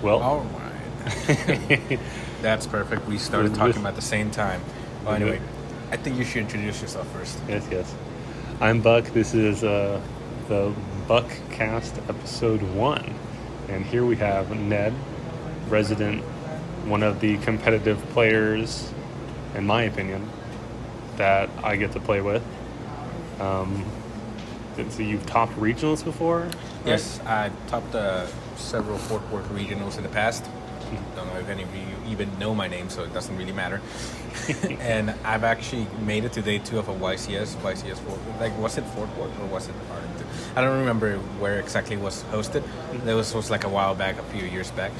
Well, All right. That's perfect. We started talking at the same time. Well, anyway, I think you should introduce yourself first. yes. I'm Buck. This is the Buckcast episode 1. And here we have Ned, resident, one of the competitive players, in my opinion, that I get to play with. So you've topped regionals before? Right? Yes, I've topped several Fort Worth regionals in the past. Don't know if any of you even know my name, so it doesn't really matter. And I've actually made it to day 2 of a YCS Fort. Like, was it Fort Worth or was it Arlington? I don't remember where exactly it was hosted. It was like a while back, a few years back.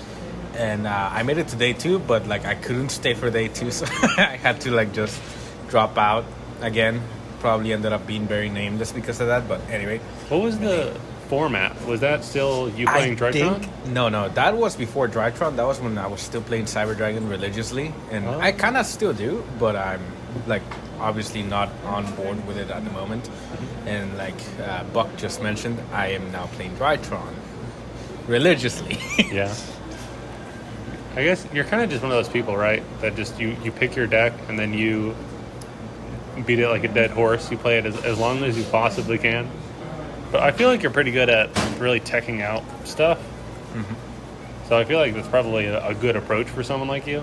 And I made it to day 2, but like I couldn't stay for day 2, so I had to like just drop out again. Probably ended up being very nameless because of that, but anyway. What was the format? Was that still you playing Drytron? No, that was before Drytron. That was when I was still playing Cyber Dragon religiously, and I kind of still do, but I'm like obviously not on board with it at the moment. And like Buck just mentioned, I am now playing Drytron religiously. Yeah. I guess you're kind of just one of those people, right? That just you pick your deck and then you beat it like a dead horse. You play it as long as you possibly can. But I feel like you're pretty good at really teching out stuff. Mm-hmm. So I feel like that's probably a good approach for someone like you.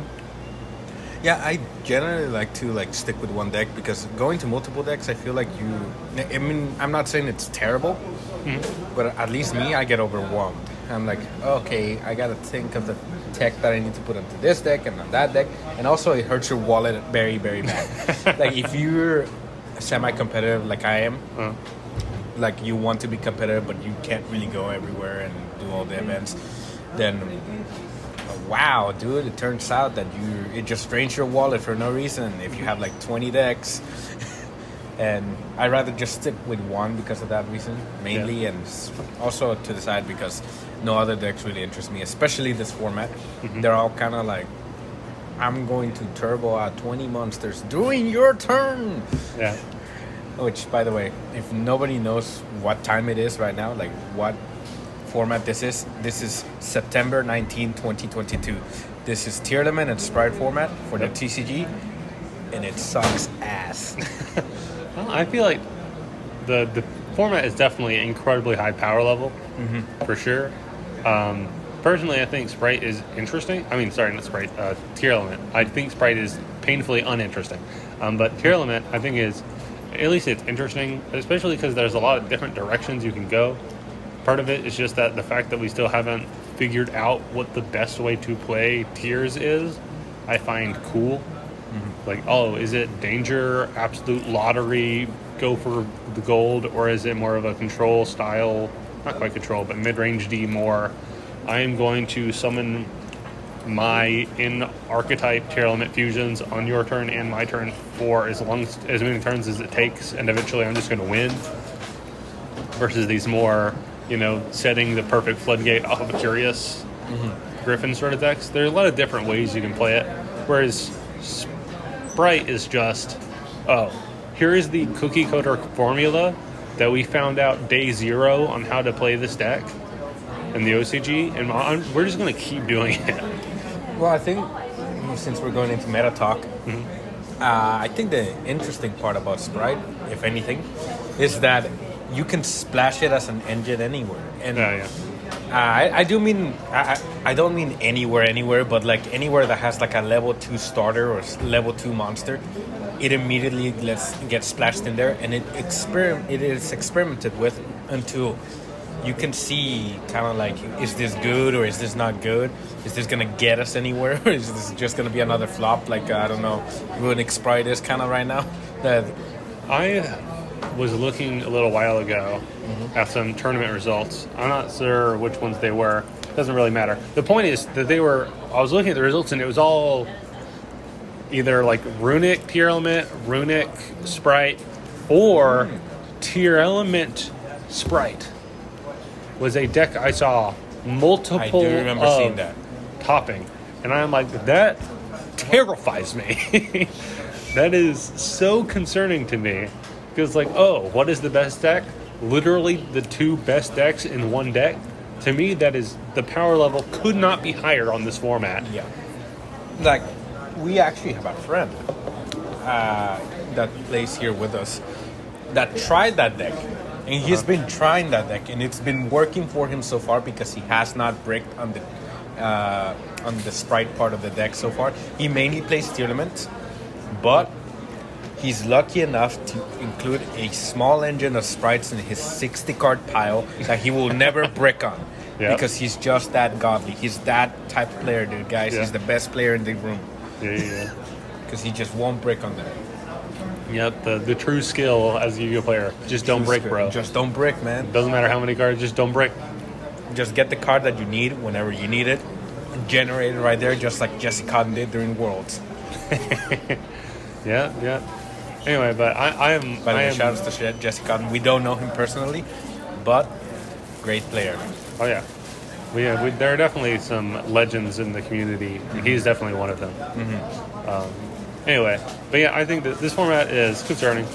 Yeah, I generally like to like stick with one deck because going to multiple decks, I feel like I mean, I'm not saying it's terrible, but at least me, I get overwhelmed. I'm like, okay, I gotta think of the tech that I need to put into this deck and on that deck, and also it hurts your wallet very, very bad. Like if you're semi-competitive like I am, like you want to be competitive but you can't really go everywhere and do all the events, then wow, dude, it turns out that it just drains your wallet for no reason if you have like 20 decks. And I'd rather just stick with one because of that reason, mainly, and also to the side because no other decks really interest me, especially this format. Mm-hmm. They're all kind of like, I'm going to turbo out 20 monsters during your turn. Yeah. Which, by the way, if nobody knows what time it is right now, like what format this is September 19, 2022. This is Tier Element and Sprite format for the TCG, and it sucks ass. Well, I feel like the format is definitely incredibly high power level, for sure. Personally, I think Sprite is interesting. I mean, sorry, not Sprite, Tier Element. I think Sprite is painfully uninteresting. But Tier Element, I think at least it's interesting, especially because there's a lot of different directions you can go. Part of it is just that the fact that we still haven't figured out what the best way to play tiers is, I find cool. Like, is it danger, absolute lottery, go for the gold, or is it more of a control style, not quite control, but mid-range D more, I am going to summon my in-archetype Tier Element fusions on your turn and my turn for as many turns as it takes, and eventually I'm just going to win, versus these more, setting the perfect floodgate off of a Curious Griffin sort of decks. There's a lot of different ways you can play it, whereas Sprite is just, here is the cookie cutter formula that we found out day 0 on how to play this deck in the OCG, and we're just going to keep doing it. Well, I think since we're going into meta talk, I think the interesting part about Sprite, if anything, is that you can splash it as an engine anywhere. And I do mean, I don't mean anywhere, but like anywhere that has like a level 2 starter or level 2 monster, it immediately gets splashed in there, and it is experimented with until you can see kind of like, is this good or is this not good? Is this going to get us anywhere? Or is this just going to be another flop? Like, I don't know, Runic Sprite is kind of right now. I was looking a little while ago at some tournament results. I'm not sure which ones they were. Doesn't really matter. The point is that I was looking at the results, and it was all either like Runic Tier Element, Runic Sprite, or Tier Element Sprite was a deck I saw multiple I do remember seeing that topping, and I'm like, that terrifies me. That is so concerning to me, because like, what is the best deck? Literally the 2 best decks in one deck. to me, that is the power level could not be higher on this format. Yeah. Like, we actually have a friend that plays here with us that tried that deck. And he's been trying that deck, and it's been working for him so far because he has not bricked on the sprite part of the deck so far. He mainly plays tournaments, but he's lucky enough to include a small engine of sprites in his 60-card pile that he will never brick on. Yep. Because he's just that godly. He's that type of player, dude, guys. Yeah. He's the best player in the room. Yeah. Because he just won't brick on them. Yep, the true skill as a Yu-Gi-Oh player. Just don't break, bro. Just don't brick, man. Doesn't matter how many cards, just don't break. Just get the card that you need whenever you need it. Generate it right there, just like Jesse Cotton did during Worlds. Yeah. Anyway, but I am... By the way, shout outs to Jesse Cotton. We don't know him personally, but great player. Oh, yeah. There are definitely some legends in the community. He's definitely one of them. Anyway, but yeah, I think that this format is concerning.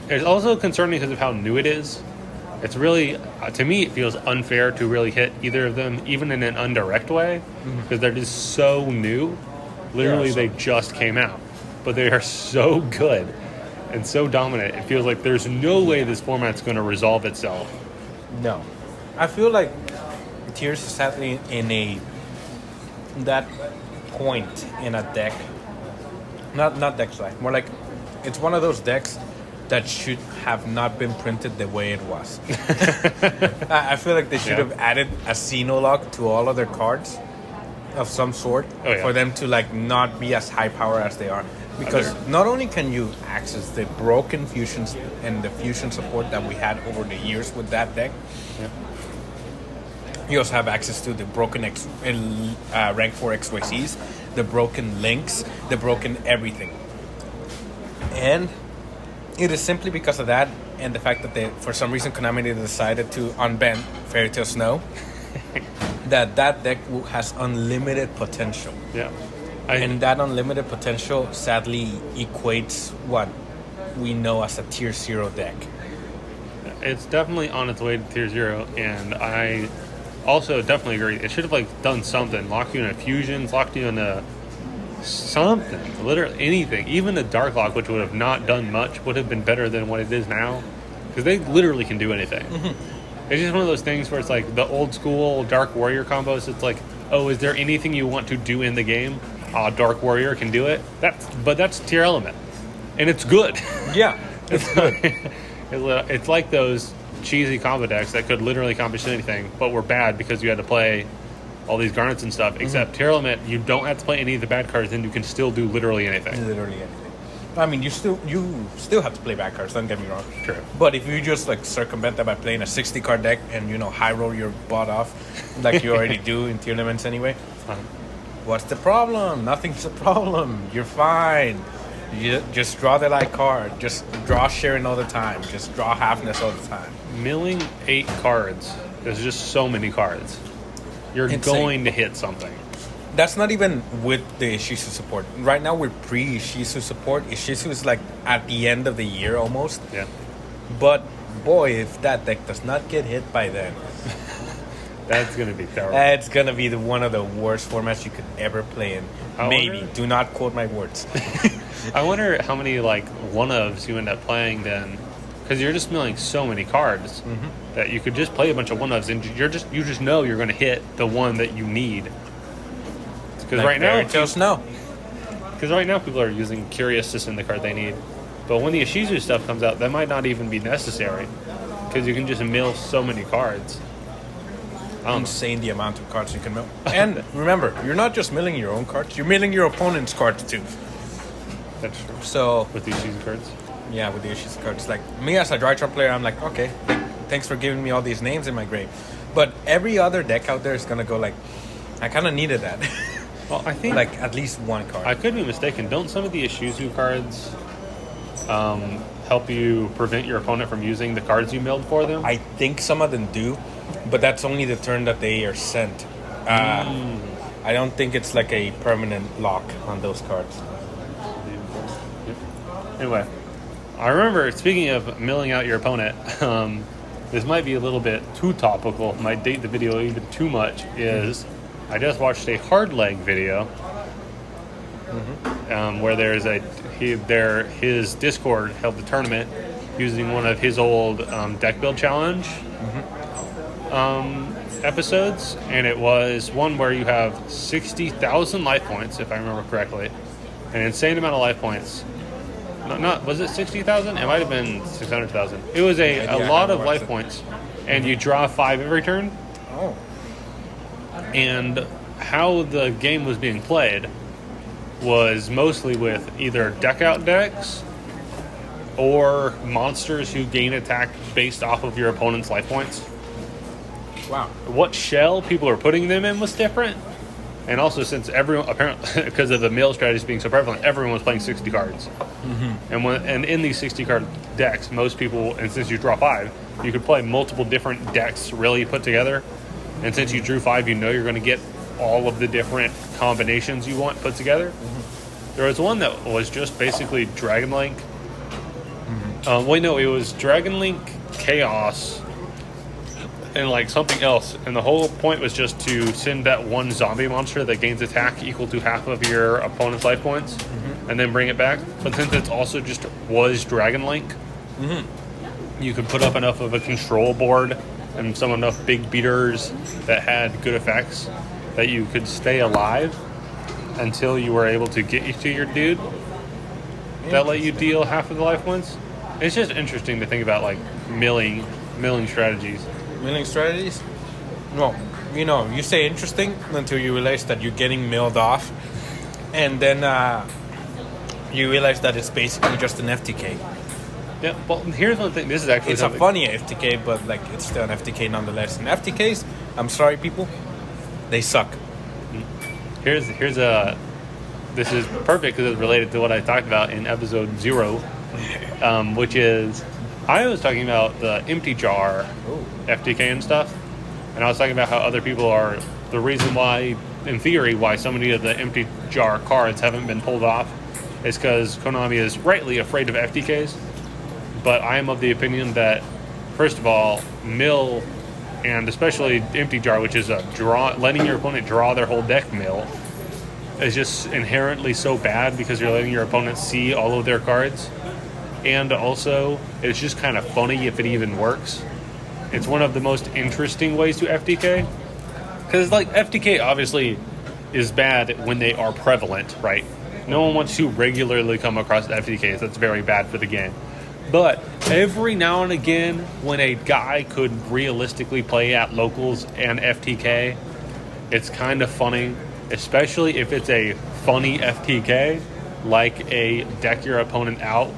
It's also concerning because of how new it is. It's really, to me, it feels unfair to really hit either of them, even in an indirect way, because they're just so new. Literally, they just came out, but they are so good and so dominant. It feels like there's no way this format's going to resolve itself. No. I feel like Tears is sadly in that point in a deck. Not deck size. More like it's one of those decks that should have not been printed the way it was. I feel like they should have added a Xenologue to all of their cards of some sort for them to like not be as high power as they are. Because not only can you access the broken fusions and the fusion support that we had over the years with that deck, you also have access to the broken rank 4 XYZs, the broken links, the broken everything. And it is simply because of that and the fact that they, for some reason, Konami decided to unban Fairy Tail Snow, that deck has unlimited potential. Yeah. And that unlimited potential sadly equates what we know as a tier 0 deck. It's definitely on its way to tier 0, and I also definitely agree. It should have done something. Locked you into fusions, locked you into something. Literally anything. Even the Dark Lock, which would have not done much, would have been better than what it is now. Because they literally can do anything. It's just one of those things where it's like the old school Dark Warrior combos. It's like, oh, is there anything you want to do in the game? Dark Warrior can do it. That's tier element. And it's good. Yeah, it's good. It's like those cheesy combo decks that could literally accomplish anything, but were bad because you had to play all these garnets and stuff. Except tier element, you don't have to play any of the bad cards, and you can still do literally anything. Literally anything. I mean, you still have to play bad cards. Don't get me wrong. True. But if you just circumvent that by playing a 60-card deck and high roll your butt off, like you already do in tournaments anyway, what's the problem? Nothing's a problem. You're fine. You just draw the light card. Just draw Sharon all the time. Just draw Halfness all the time. Milling 8 cards. There's just so many cards. You're going to hit something. That's not even with the Ishizu support. Right now we're pre-Ishizu support. Ishizu is at the end of the year almost. Yeah. But boy, if that deck does not get hit by then, that's going to be terrible. It's going to be one of the worst formats you could ever play in. Maybe. Do not quote my words. I wonder how many one-ofs you end up playing then, because you're just milling so many cards that you could just play a bunch of one-ofs and you just know you're going to hit the one that you need. Because right now, people are using Curious to send the card they need, but when the Ishizu stuff comes out, that might not even be necessary because you can just mill so many cards. Insane the amount of cards you can mill. And remember, you're not just milling your own cards; you're milling your opponent's cards too. That's true. So with the Ishizu cards, yeah, with the Ishizu cards, me as a Drytron player, I'm like, okay, thanks for giving me all these names in my grave. But every other deck out there is gonna go I kind of needed that. Well, I think at least one card. I could be mistaken. Don't some of the Ishizu cards help you prevent your opponent from using the cards you milled for them? I think some of them do, but that's only the turn that they are sent. I don't think it's a permanent lock on those cards. Anyway, I remember, speaking of milling out your opponent, this might be a little bit too topical, might date the video even too much, is I just watched a hard leg video where there's his Discord held the tournament using one of his old deck build challenge episodes, and it was one where you have 60,000 life points, if I remember correctly, an insane amount of life points. Not was it 60,000? It might have been 600,000. It was a lot of life points, and you draw 5 every turn. Oh. And how the game was being played was mostly with either deck out decks or monsters who gain attack based off of your opponent's life points. Wow. What shell people are putting them in was different. And also, since everyone, apparently, because of the mill strategies being so prevalent, everyone was playing 60 cards. And in these 60 card decks, most people, and since you draw 5, you could play multiple different decks really put together. And since you drew 5, you know you're going to get all of the different combinations you want put together. There was one that was just basically Dragon Link. It was Dragon Link, Chaos, and like something else. And the whole point was just to send that one zombie monster that gains attack equal to half of your opponent's life points, and then bring it back. But since it's also just was Dragon Link, you could put up enough of a control board and some enough big beaters that had good effects that you could stay alive until you were able to get to your dude that let you deal half of the life points. It's just interesting to think about, like, milling strategies. Milling strategies? No. You say interesting until you realize that you're getting milled off. And then you realize that it's basically just an FTK. Yeah, well, here's one thing. This is actually It's a funny FTK, but, like, it's still an FTK nonetheless. And FTKs, I'm sorry, people, they suck. This is perfect because it's related to what I talked about in episode 0, which is I was talking about the empty jar FTK and stuff, and I was talking about how other people are the reason why, in theory, why so many of the empty jar cards haven't been pulled off is because Konami is rightly afraid of FTKs. But I am of the opinion that, first of all, mill, and especially empty jar, which is letting your opponent draw their whole deck mill, is just inherently so bad because you're letting your opponent see all of their cards. And also, it's just kind of funny if it even works. It's one of the most interesting ways to FTK. Because, like, FTK obviously is bad when they are prevalent, right? No one wants to regularly come across FTKs. That's very bad for the game. But every now and again, when a guy could realistically play at locals and FTK, it's kind of funny, especially if it's a funny FTK, like a deck your opponent out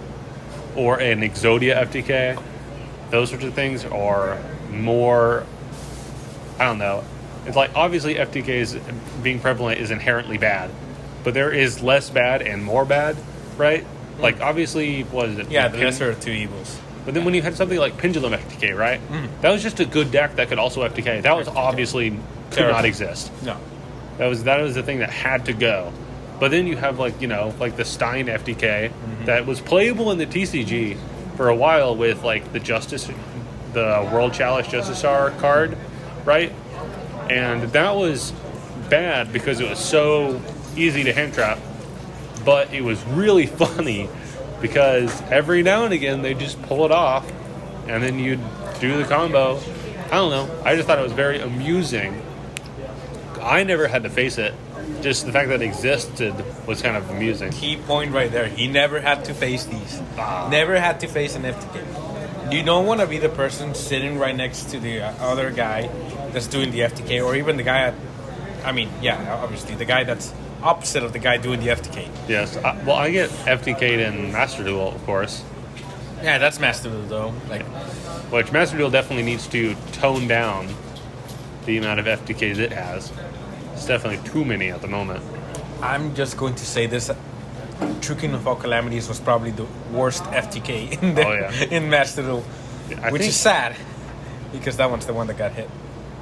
or an Exodia FTK. Those sorts of things are more, I don't know. It's like, obviously FTKs being prevalent is inherently bad, but there is less bad and more bad, right? Like, obviously, what is it? Yeah, the lesser of two evils. But then when you had something like Pendulum FTK, right? That was just a good deck that could also FTK. That was obviously could not exist. No. That was the thing that had to go. But then you have, like, like the Stein FTK that was playable in the TCG for a while with, like, the World Chalice Justicar card, right? And that was bad because it was so easy to hand trap. But it was really funny because every now and again they just pull it off and then you'd do the combo. I don't know. I just thought it was very amusing. I never had to face it. Just the fact that it existed was kind of amusing. Key point right there. He never had to face these. Never had to face an FTK. You don't want to be the person sitting right next to the other guy that's doing the FTK, or even the guy obviously the guy that's opposite of the guy doing the FTK. Yes. I get FTK'd in Master Duel, of course. Yeah, that's Master Duel, though. Which Master Duel definitely needs to tone down the amount of FTKs it has. It's definitely too many at the moment. I'm just going to say this. True Kingdom of All Calamities was probably the worst FTK in Master Duel. Which is sad, because that one's the one that got hit.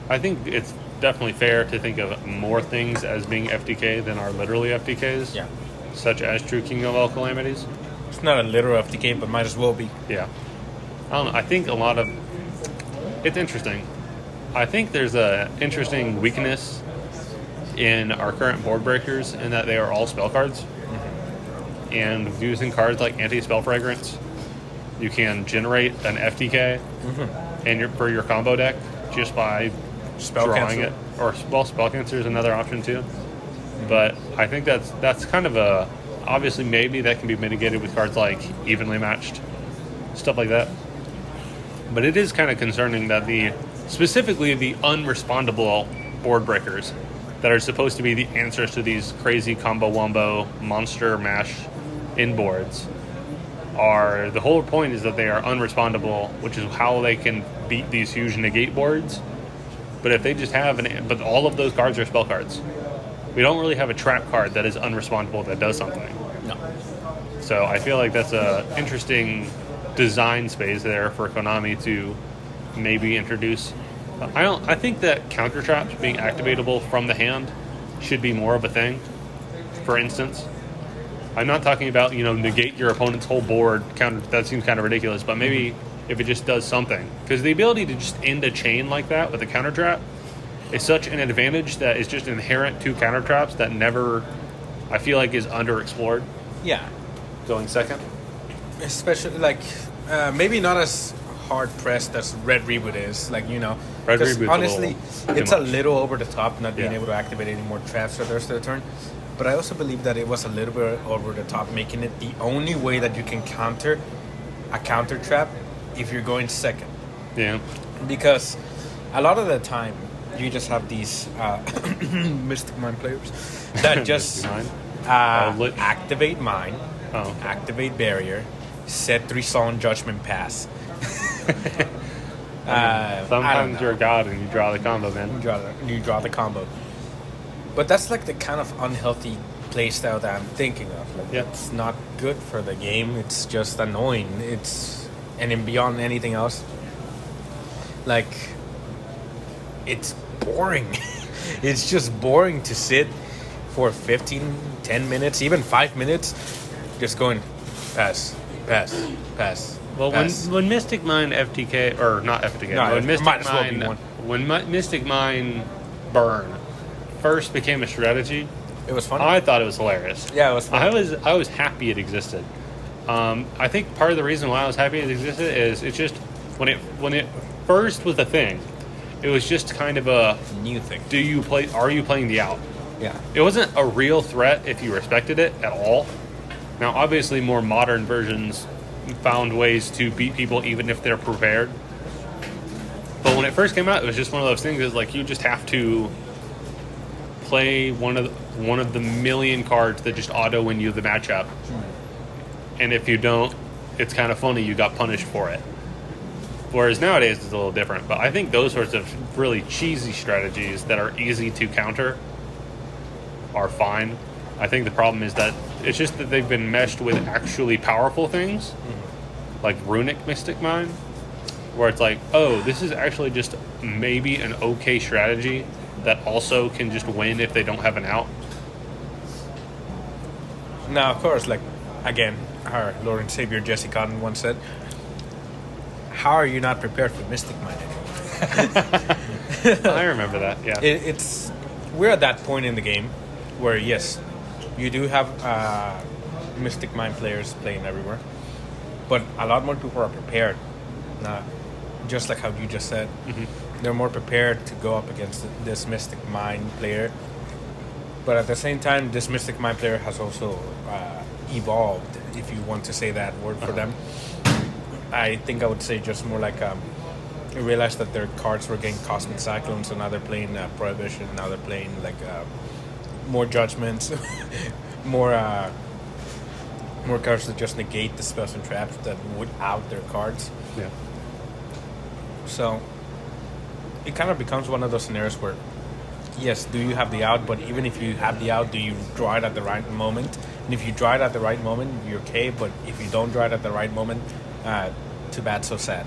I think it's definitely fair to think of more things as being FTK than are literally FTKs. Yeah. Such as True King of All Calamities. It's not a literal FTK, but might as well be. Yeah. I don't know. I think a lot of it's interesting. I think there's a interesting weakness in our current board breakers in that they are all spell cards. And using cards like Anti-Spell Fragrance, you can generate an FTK for your combo deck just by drawing it. Or, Spell Cancer is another option too. But I think that's kind of obviously maybe that can be mitigated with cards like Evenly Matched, stuff like that. But it is kind of concerning that specifically the unrespondable board breakers that are supposed to be the answers to these crazy combo wombo monster mash in boards the whole point is that they are unrespondable, which is how they can beat these huge negate boards. But if they just but all of those cards are spell cards. We don't really have a trap card that is unrespondable that does something. No. So I feel like that's a interesting design space there for Konami to maybe introduce. I think that counter traps being activatable from the hand should be more of a thing. For instance, I'm not talking about negate your opponent's whole board counter. That seems kind of ridiculous, but maybe if it just does something, because the ability to just end a chain like that with a counter trap is such an advantage that is just inherent to counter traps that never, I feel like, is underexplored. Yeah. Going second, especially maybe not as hard pressed as Red Reboot is, Red because Reboot's honestly, it's a little over the top, not being Yeah. able to activate any more traps for the rest of the turn. But I also believe that it was a little bit over the top, making it the only way that you can counter a counter trap if you're going second. Yeah. Because a lot of the time, you just have these Mystic Mind players that just activate Mine, activate Barrier, set 3 Solemn Judgment Pass. Sometimes you're a god and you draw the combo, man. You draw the combo. But that's like the kind of unhealthy playstyle that I'm thinking of. It's not good for the game. It's just annoying. And then beyond anything else, it's boring. It's just boring to sit for 15, 10 minutes, even 5 minutes, just going pass, pass, pass. Well, pass. when Mystic Mine FTK, or not FTK, No, when Mystic might as well be Mine, one. when Mystic Mine Burn first became a strategy, It was fun. I thought it was hilarious. Yeah, it was fun. I was happy it existed. I think part of the reason why I was happy it existed is it's just when it first was a thing, it was just kind of a New thing. Are you playing the out? Yeah. It wasn't a real threat if you respected it at all. Now, obviously, more modern versions found ways to beat people even if they're prepared. But when it first came out, it was just one of those things. It's like you just have to play one of the million cards that just auto win you the matchup. And if you don't, it's kind of funny you got punished for it. Whereas nowadays it's a little different. But I think those sorts of really cheesy strategies that are easy to counter are fine. I think the problem is that it's just that they've been meshed with actually powerful things, like Runic Mystic Mine, where it's like, oh, this is actually just maybe an okay strategy that also can just win if they don't have an out. Now, of course, again, our Lord and Savior Jesse Cotton once said, "How are you not prepared for Mystic Mine anymore?" I remember that. Yeah, we're at that point in the game where yes, you do have Mystic Mine players playing everywhere, but a lot more people are prepared. Now, just like how you just said, they're more prepared to go up against this Mystic Mine player. But at the same time, this Mystic Mine player has also evolved, if you want to say that word for them. I think I would say just more like they realized that their cards were getting Cosmic Cyclones, so now they're playing Prohibition. Now they're playing more Judgments, more cards that just negate the spells and traps that would out their cards. yeah. So it kind of becomes one of those scenarios where, yes, do you have the out? But even if you have the out, do you draw it at the right moment? And if you draw it at the right moment, you're okay. But if you don't draw it at the right moment, too bad, so sad.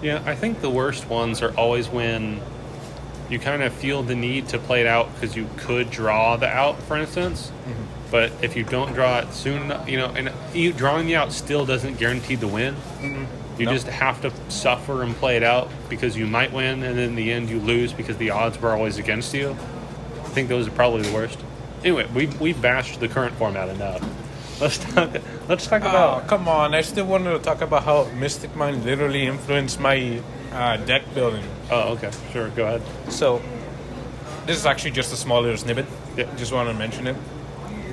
Yeah, I think the worst ones are always when you kind of feel the need to play it out because you could draw the out, for instance. But if you don't draw it soon enough, and drawing the out still doesn't guarantee the win. You No. just have to suffer and play it out because you might win, and in the end you lose because the odds were always against you. I think those are probably the worst. Anyway, we bashed the current format enough. Let's talk Oh, about. come on. I still wanted to talk about how Mystic Mine literally influenced my deck building. Oh, okay, sure, go ahead. So, this is actually just a small little snippet. Yeah. Just want to mention it.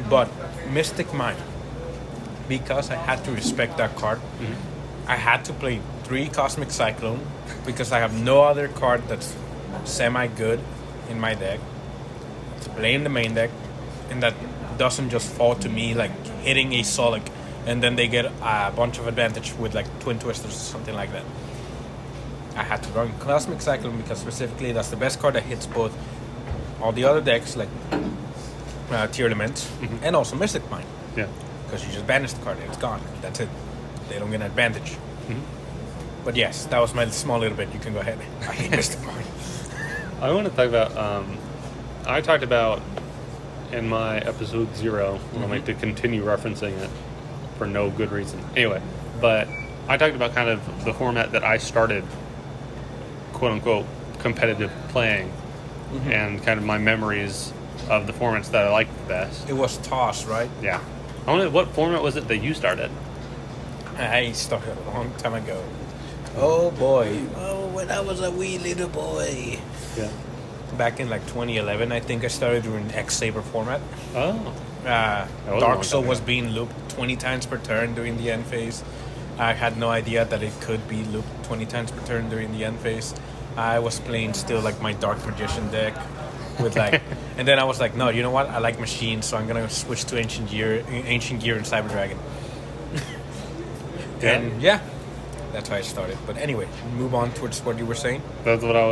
But Mystic Mine, because I had to respect that card, I had to play 3 Cosmic Cyclone because I have no other card that's semi-good in my deck to play in the main deck, and that doesn't just fall to me like hitting a Solic and then they get a bunch of advantage with like Twin Twisters or something like that. I had to run Cosmic Cyclone because specifically that's the best card that hits both all the other decks like Tier Elements and also Mystic Mine. Yeah. Because you just banish the card and it's gone. That's it. They don't get an advantage. But yes, that was my small little bit. You can go ahead. I hate Mystic Mine. I want to talk about. I talked about in my episode 0. I like to continue referencing it for no good reason. Anyway, but I talked about kind of the format that I started, quote unquote, competitive playing, and kind of my memories of the formats that I liked the best. It was Toss, right? Yeah. I wonder what format was it that you started? I started a long time ago. Oh boy. Oh, when I was a wee little boy. Yeah. Back in like 2011, I think I started doing X-Saber format. Oh. was a long Dark Soul time was ago. being looped 20 times per turn during the end phase. I had no idea that it could be looped 20 times per turn during the end phase. I was playing still like my Dark Magician deck with like, and then I was like, no, you know what? I like machines, so I'm gonna switch to Ancient Gear and Cyber Dragon. And yeah, that's how I started. But anyway, move on towards what you were saying. That's what I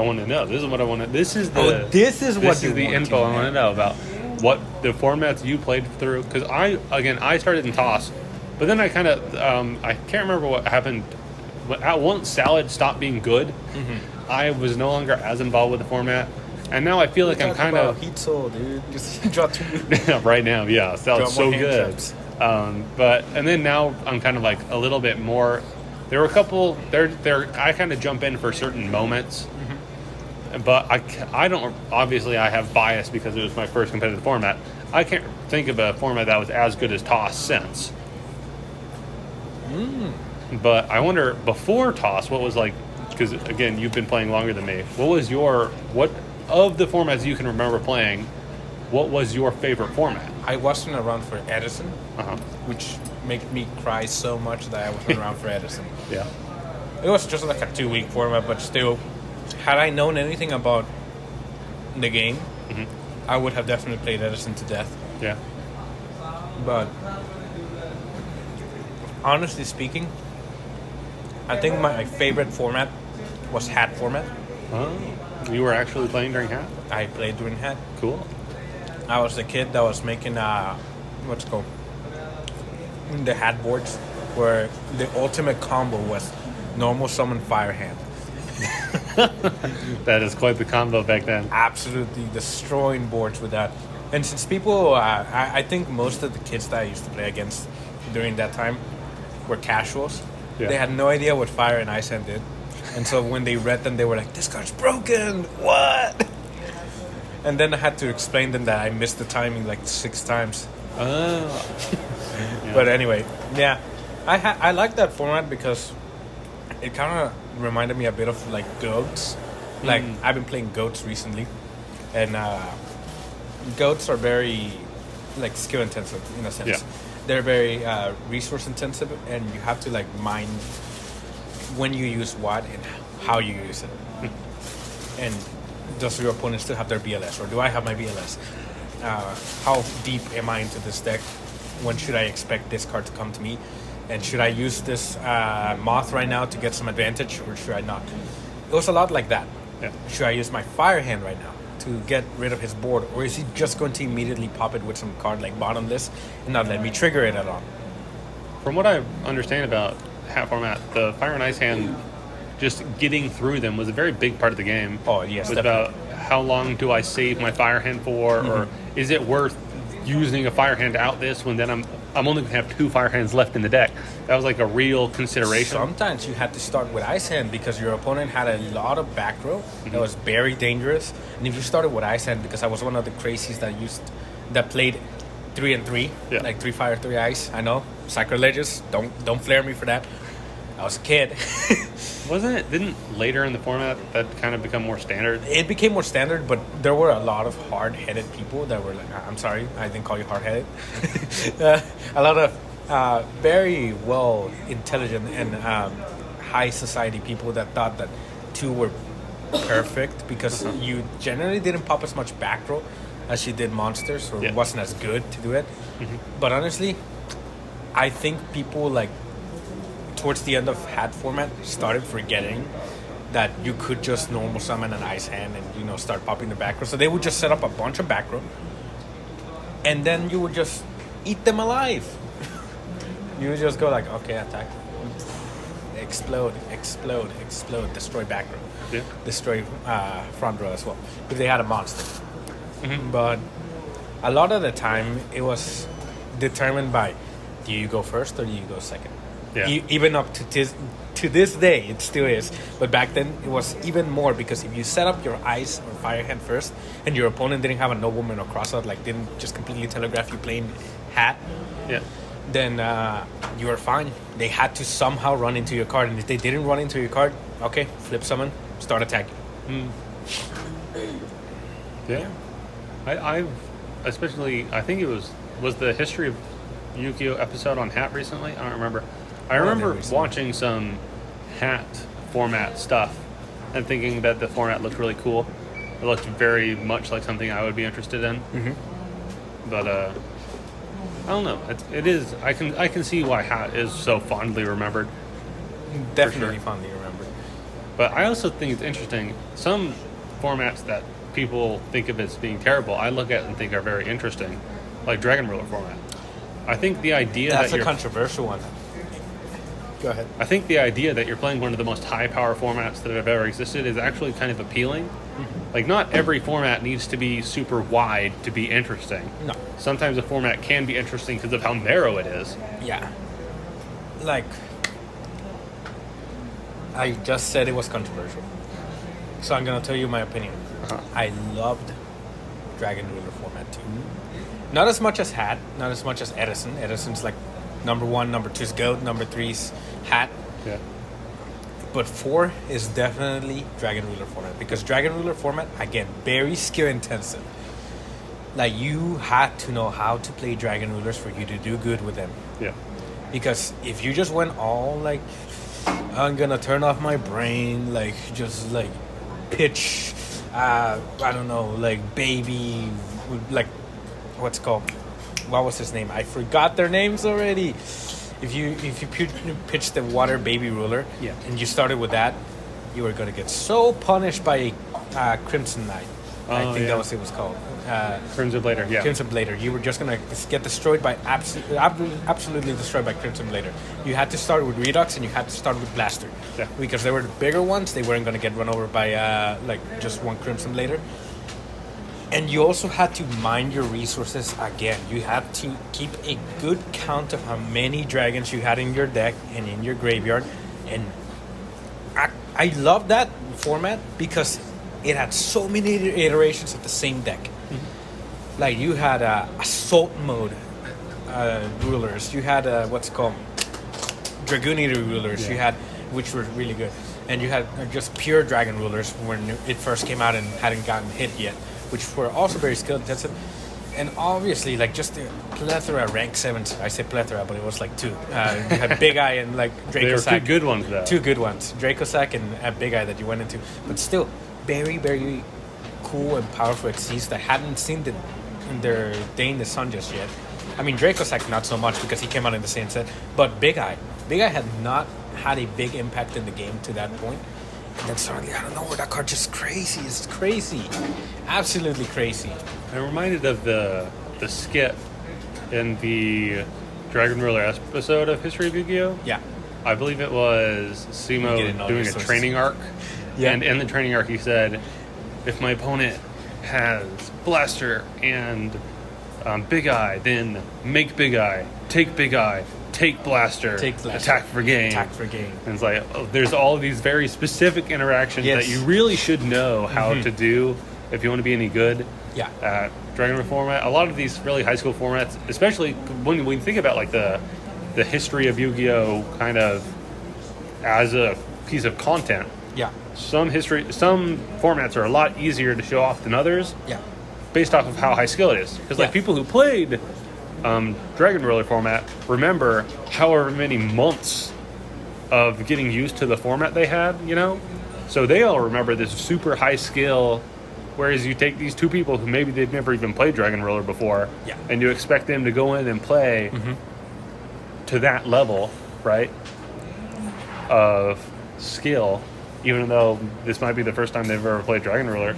want to know. This is what I want to. This is the. This is the info I want to know about. What the formats you played through? Because I started in Toss, but then I kind of I can't remember what happened. Once Salad stopped being good, I was no longer as involved with the format, and now I feel like I'm kind of Heat Soul, dude. Just drop 2. right now. Yeah, Salad's Drop so more hand good. traps. But and then now I'm kind of like a little bit more. There were a couple. I kind of jump in for certain moments, but I don't. Obviously, I have bias because it was my first competitive format. I can't think of a format that was as good as Toss since. But I wonder before Toss, what was like? Because again, you've been playing longer than me. What of the formats you can remember playing? What was your favorite format? I wasn't around for Edison, which made me cry so much that I wasn't around for Edison. Yeah. It was just like a 2-week format, but still, had I known anything about the game, I would have definitely played Edison to death. Yeah. But honestly speaking, I think my favorite format was Hat format. Oh, you were actually playing during Hat? I played during Hat. Cool. I was the kid that was making what's it called? The hat boards where the ultimate combo was normal summon fire hand. That is quite the combo back then. Absolutely destroying boards with that. And since people, I think most of the kids that I used to play against during that time were casuals. Yeah. They had no idea what fire and ice hand did. And so when they read them, they were like, this card's broken! What? And then I had to explain them that I missed the timing like 6 times. Oh. Yeah. But anyway, yeah, I like that format because it kind of reminded me a bit of like Goats. Like I've been playing Goats recently, and Goats are very like skill intensive in a sense. Yeah. They're very resource intensive, and you have to like mind when you use what and how you use it. And does your opponent still have their BLS, or do I have my BLS? How deep am I into this deck? When should I expect this card to come to me? And should I use this Moth right now to get some advantage, or should I not? It was a lot like that. Yeah. Should I use my Fire Hand right now to get rid of his board, or is he just going to immediately pop it with some card like Bottomless and not let me trigger it at all? From what I understand about Hat format, the Fire and Ice hand, just getting through them was a very big part of the game. Oh, yes, It was about how long do I save my Fire hand for, or is it worth using a fire hand to out this when then I'm only going to have 2 fire hands left in the deck. That was like a real consideration. Sometimes you had to start with Ice Hand because your opponent had a lot of back row that was very dangerous. And if you started with Ice Hand, because I was one of the crazies that played 3 and 3, like 3 fire, 3 ice. I know, sacrilegious. Don't flare me for that. I was a kid. Didn't later in the format that kind of become more standard? It became more standard, but there were a lot of hard-headed people that were like, I'm sorry, I didn't call you hard-headed. A lot of very well intelligent and high society people that thought that 2 were perfect because you generally didn't pop as much back row as you did monsters, or wasn't as good to do it. But honestly, I think people like towards the end of hat format started forgetting that you could just normal summon an Ice Hand and start popping the back row. So they would just set up a bunch of back row, and then you would just eat them alive. You would just go like, okay, attack, explode, destroy back row, destroy front row as well if they had a monster. But a lot of the time it was determined by, do you go first or do you go second? Even up to this day, it still is. But back then, it was even more because if you set up your ice or fire hand first, and your opponent didn't have a nobleman or crossout, like didn't just completely telegraph you playing hat, then you were fine. They had to somehow run into your card, and if they didn't run into your card, okay, flip summon, start attacking. I've especially, I think it was the history of Yu-Gi-Oh episode on hat recently. I don't remember. I remember watching some hat format stuff and thinking that the format looked really cool. It looked very much like something I would be interested in. But I don't know. It is. I can see why hat is so fondly remembered. Definitely fondly remembered. But I also think it's interesting. Some formats that people think of as being terrible, I look at and think are very interesting, like Dragon Ruler format. I think the idea that's a controversial one. Go ahead. I think the idea that you're playing one of the most high power formats that have ever existed is actually kind of appealing. Like, not every format needs to be super wide to be interesting. No. Sometimes a format can be interesting because of how narrow it is. Yeah. Like, I just said it was controversial. So I'm going to tell you my opinion. I loved Dragon Ruler format too. Not as much as Hat, not as much as Edison. Edison's like number 1, number 2's Goat, number 3's Hat. Yeah. But 4 is definitely Dragon Ruler format, because Dragon Ruler format, again, very skill intensive. Like, you had to know how to play Dragon Rulers for you to do good with them. Yeah. Because if you just went all like, I'm gonna turn off my brain, like just like pitch, I don't know, like baby, like what's it called? What was his name? I forgot their names already. If you pitch the water baby ruler, and you started with that, you were gonna get so punished by Crimson Knight. I think that was it was called. Crimson Blader, yeah. Crimson Blader. You were just going to get destroyed by absolutely destroyed by Crimson Blader. You had to start with Redux and you had to start with Blaster. Yeah. Because they were the bigger ones. They weren't going to get run over by like just one Crimson Blader. And you also had to mind your resources again. You had to keep a good count of how many dragons you had in your deck and in your graveyard. And I love that format because it had so many iterations of the same deck. Mm-hmm. Like, you had assault mode rulers. You had what's it called? Dragoon Eater rulers. You had, which were really good. And you had just pure dragon rulers when it first came out and hadn't gotten hit yet, which were also very skill intensive. And obviously, like, just the plethora of rank 7s. I say plethora, but it was like 2. You had Big Eye and like Dracosac. They were 2 good ones, though. 2 good ones. Dracosac and Big Eye that you went into. But still, very, very cool and powerful Xyz that hadn't seen their day in the sun just yet. I mean, Dracosac not so much because he came out in the same set. But Big Eye had not had a big impact in the game to that point. And then suddenly, I don't know, that card just crazy. It's crazy. Absolutely crazy. I'm reminded of the skit in the Dragon Ruler episode of History of Yu-Gi-Oh! Yeah. I believe it was Simo doing a training arc. Yeah. And in the training arc, he said, if my opponent has Blaster and Big Eye, then make Big Eye, take Blaster, attack for game. And it's like, there's all of these very specific interactions that you really should know how to do if you want to be any good at Dragon Lore format. A lot of these really high school formats, especially when we think about like the history of Yu-Gi-Oh! Kind of as a piece of content. Yeah. Some formats are a lot easier to show off than others. Yeah. Based off of how high skill it is. Because like people who played Dragon Roller format remember however many months of getting used to the format they had, you know? So they all remember this super high skill, whereas you take these two people who maybe they've never even played Dragon Roller before, and you expect them to go in and play to that level, right, of skill, even though this might be the first time they've ever played Dragon Roller,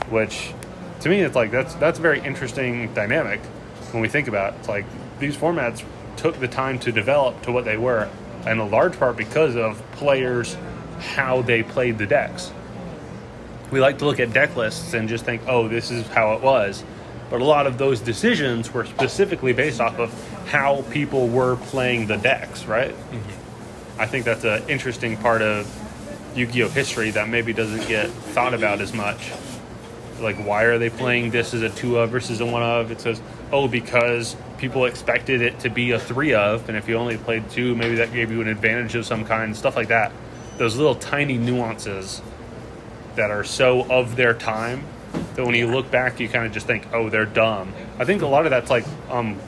which to me it's like that's a very interesting dynamic when we think about it. It's like these formats took the time to develop to what they were, and a large part because of players, how they played the decks. We like to look at deck lists and just think, oh, this is how it was. But a lot of those decisions were specifically based off of how people were playing the decks, right? I think that's an interesting part of Yu-Gi-Oh! History that maybe doesn't get thought about as much. Like, why are they playing this as a 2-of versus a 1-of? It says, oh, because people expected it to be a 3-of, and if you only played 2, maybe that gave you an advantage of some kind, stuff like that. Those little tiny nuances that are so of their time that when you look back, you kind of just think, oh, they're dumb. I think a lot of that's like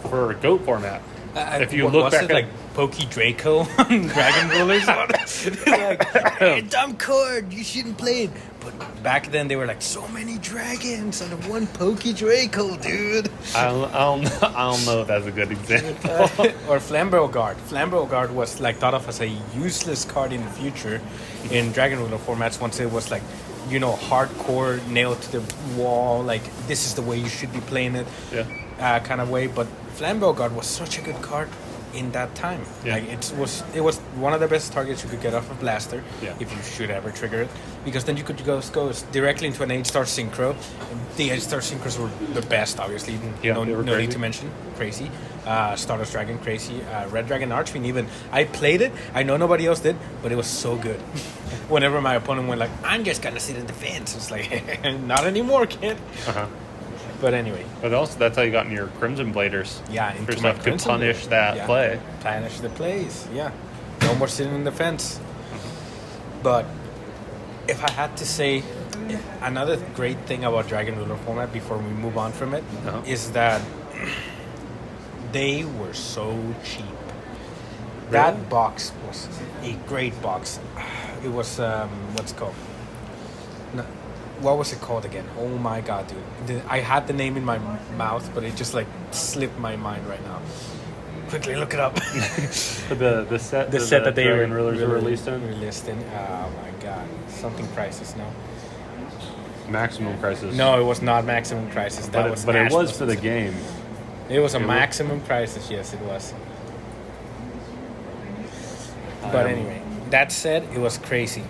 for GOAT format. If you look back at like Pokey Draco on Dragon Rulers, like, hey, dumb card, you shouldn't play it. But back then they were like, so many dragons and one Pokey Draco, dude. I don't know if that's a good example. Or Flambeau Guard. Flambeau Guard was like thought of as a useless card in the future in Dragon Ruler formats once it was like, you know, hardcore, nailed to the wall, like this is the way you should be playing it, kind of way. But Flambeau Guard was such a good card in that time. Like it was one of the best targets you could get off of Blaster if you should ever trigger it, because then you could go directly into an 8-star synchro. The 8-star synchros were the best, obviously. No need to mention. Crazy. Stardust Dragon, crazy. Red Dragon Archfiend, even. I played it. I know nobody else did, but it was so good. Whenever my opponent went like, I'm just gonna sit in the fence, it's like, not anymore, kid. But anyway. But also, that's how you got in your Crimson Bladers. Yeah, for stuff to punish that play. Punish the plays, No more sitting in the fence. But if I had to say another great thing about Dragon Ruler format before we move on from it is that they were so cheap. Really? That box was a great box. It was, what's it called? No, what was it called again? Oh my god, dude. I had the name in my mouth, but it just like slipped my mind right now. Quickly look it up. the set that they Dragon Rulers were released in. Oh my god. Something Crisis, no? Maximum Crisis. No, it was not Maximum Crisis. But it was for the game. It was a Maximum Crisis, yes, it was. But anyway, that said, it was crazy.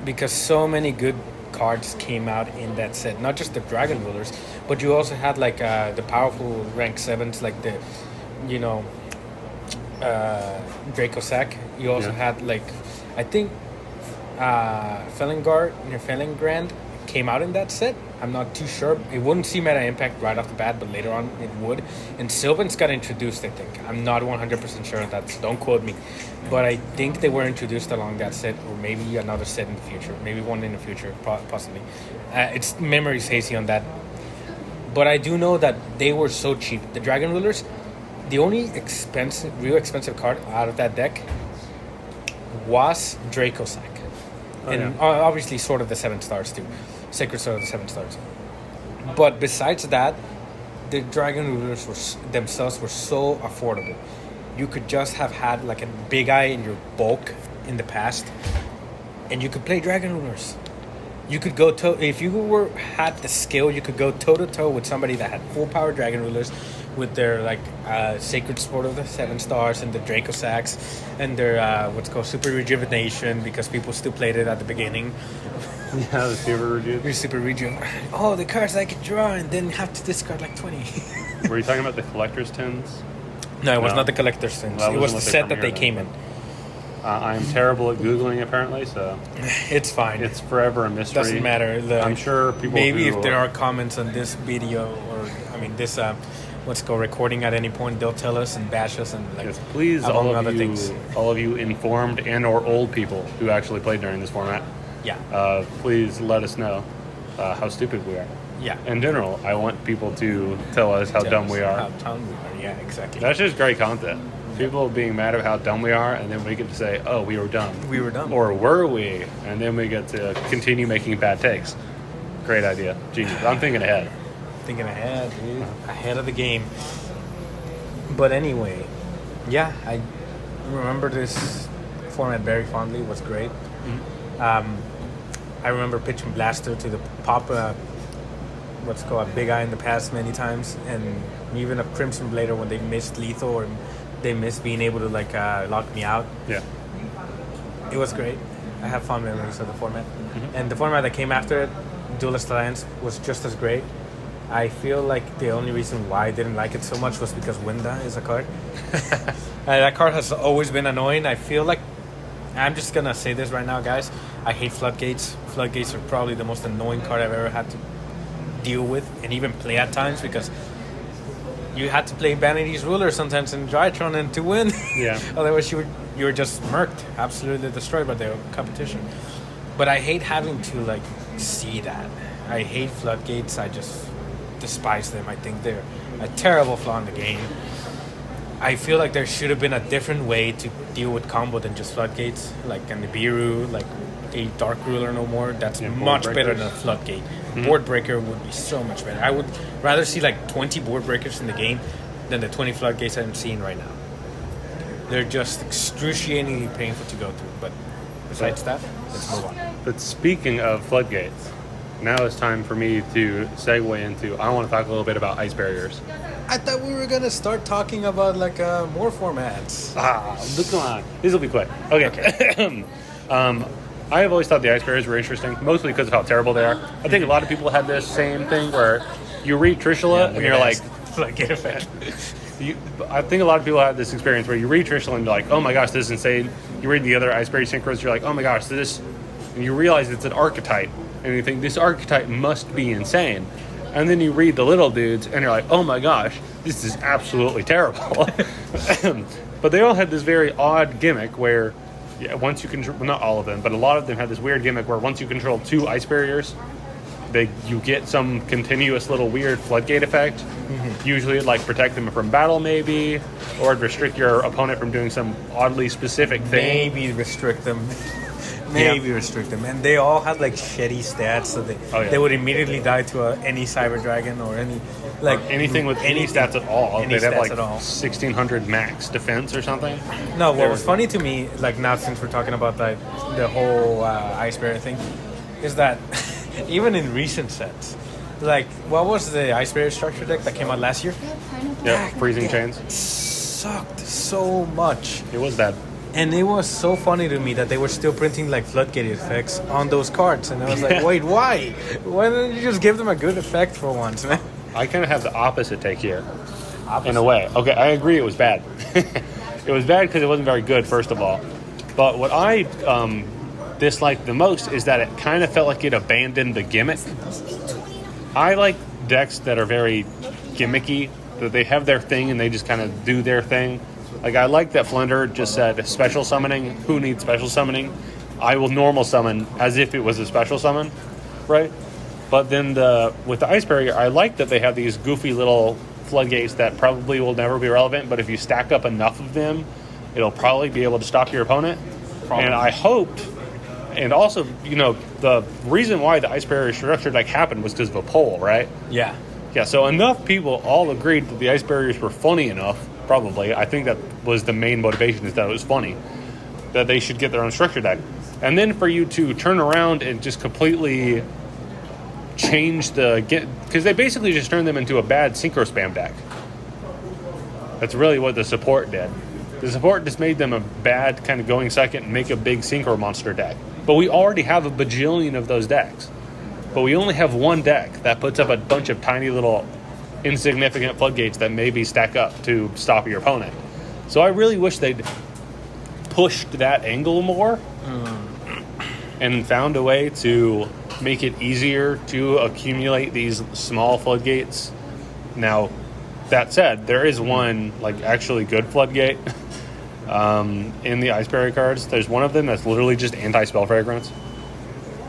Because so many good cards came out in that set. Not just the Dragon Rulers, but you also had like the powerful rank 7s, like the, you know, Draco Sack. You also had like, I think Fellingrand came out in that set. I'm not too sure. It wouldn't see meta impact right off the bat, but later on it would. And Sylvans got introduced, I think. I'm not 100% sure of that, so don't quote me. But I think they were introduced along that set, or maybe another set in the future. Maybe one in the future, possibly. It's memory's hazy on that. But I do know that they were so cheap. The Dragon Rulers, the only real expensive card out of that deck was Draco Sack. And obviously Sword of the 7 Stars too. Sacred Sword of the 7 Stars. But besides that, the Dragon Rulers themselves were so affordable. You could just have had like a Big Eye in your bulk in the past, and you could play Dragon Rulers. You could go if you had the skill, you could go toe to toe with somebody that had full power Dragon Rulers, with their like Sacred Sword of the 7 Stars and the Draco Sacks and their what's called Super Rejuvenation, because people still played it at the beginning Yeah, the super review. Your super region. Oh, the cards I could draw and then have to discard like 20. Were you talking about the collector's tins? No, it was No. not the collector's things. That It was wasn't the what they set that they premiered came then. in. I'm terrible at Googling, apparently, so It's fine. it's forever a mystery. Doesn't matter. I'm sure people Maybe who if there are comments on this video or this what's it called recording at any point, they'll tell us and bash us and like Yes, please, among other things. all of you informed and or old people who actually played during this format, Yeah, please let us know how stupid we are. yeah. In general, I want people to tell us how dumb we are. How dumb we are. Yeah, exactly. That's just great content. People being mad at how dumb we are, and then we get to say, "Oh, we were dumb." We were dumb. Or were we? And then we get to continue making bad takes. Great idea, genius. I'm thinking ahead. Thinking ahead, dude. Ahead of the game. But anyway, yeah, I remember this format very fondly. It was great. I remember pitching Blaster to the Pop, what's it called, Big Eye in the past many times, and even a Crimson Blader when they missed lethal or they missed being able to like lock me out. Yeah. It was great. I have fond memories of the format. And the format that came after it, Duelist Alliance, was just as great. I feel like the only reason why I didn't like it so much was because Winda is a card. That card has always been annoying. I feel like, I'm just going to say this right now, guys. I hate Floodgates. Floodgates are probably the most annoying card I've ever had to deal with and even play at times because you had to play Vanity's Ruler sometimes in Drytron and to win. Yeah. Otherwise, you were just murked, absolutely destroyed by the competition. But I hate having to like see that. I hate Floodgates. I just despise them. I think they're a terrible flaw in the game. I feel like there should have been a different way to deal with combo than just Floodgates, like a Nibiru, like a Dark Ruler no more. That's Yeah, board much better breakers. than a Floodgate. Board Breaker would be so much better. I would rather see like 20 Board Breakers in the game than the 20 Floodgates I'm seeing right now. They're just excruciatingly painful to go through. But besides that, let's move on. But speaking of floodgates, now it's time for me to segue into. I want to talk a little bit about ice barriers. I thought we were gonna start talking about like more formats. Look on. This will be quick. Okay. I have always thought the ice barriers were interesting, mostly because of how terrible they are. I think a lot of people had this same thing where you read Trishula and you're like, Floodgate effect. I think a lot of people have this experience where you read Trishula and you're like, oh my gosh, this is insane. You read the other ice barrier synchros, you're like, oh my gosh, this, and you realize it's an archetype, and you think this archetype must be insane. And then you read the little dudes and you're like, oh my gosh, this is absolutely terrible. But they all had this very odd gimmick where, yeah, once you control, well, not all of them, but a lot of them had this weird gimmick where once you control 2 ice barriers, you get some continuous little weird floodgate effect. Usually it'd like protect them from battle maybe, or it'd restrict your opponent from doing some oddly specific thing. Maybe restrict them. Maybe restrict them. And they all had like shitty stats, so they would immediately die to any Cyber Dragon or any like Anything with any stats at all. Any They'd have stats like at all. 1600 max defense or something. No, what was funny to me, like now since we're talking about the whole Ice Barrier thing, is that even in recent sets, like what was the Ice Barrier structure deck that came out last year? Yeah, freezing chains. Sucked so much. It was bad. And it was so funny to me that they were still printing like floodgate effects on those cards, and I was like, "Wait, why? Why don't you just give them a good effect for once, man?" I kind of have the opposite take here, in a way. Okay, I agree it was bad. It was bad because it wasn't very good, first of all. But what I disliked the most is that it kind of felt like it abandoned the gimmick. I like decks that are very gimmicky, that they have their thing and they just kind of do their thing. Like, I like that Flender just said special summoning. Who needs special summoning? I will normal summon as if it was a special summon, right? But then with the Ice Barrier, I like that they have these goofy little floodgates that probably will never be relevant, but if you stack up enough of them, it'll probably be able to stop your opponent. Probably. And I hoped, and also, you know, the reason why the Ice Barrier structure like happened was because of a poll, right? Yeah. Yeah, so enough people all agreed that the Ice Barriers were funny enough, probably. I think that was the main motivation, is that it was funny, that they should get their own structure deck. And then for you to turn around and just completely change because they basically just turned them into a bad synchro spam deck. That's really what the support did. The support just made them a bad kind of going second and make a big synchro monster deck. But we already have a bajillion of those decks. But we only have one deck that puts up a bunch of tiny little insignificant floodgates that maybe stack up to stop your opponent. So I really wish they'd pushed that angle more and found a way to make it easier to accumulate these small floodgates. Now, that said, there is one like actually good floodgate in the Ice Barrier cards. There's one of them that's literally just anti-spell fragrance.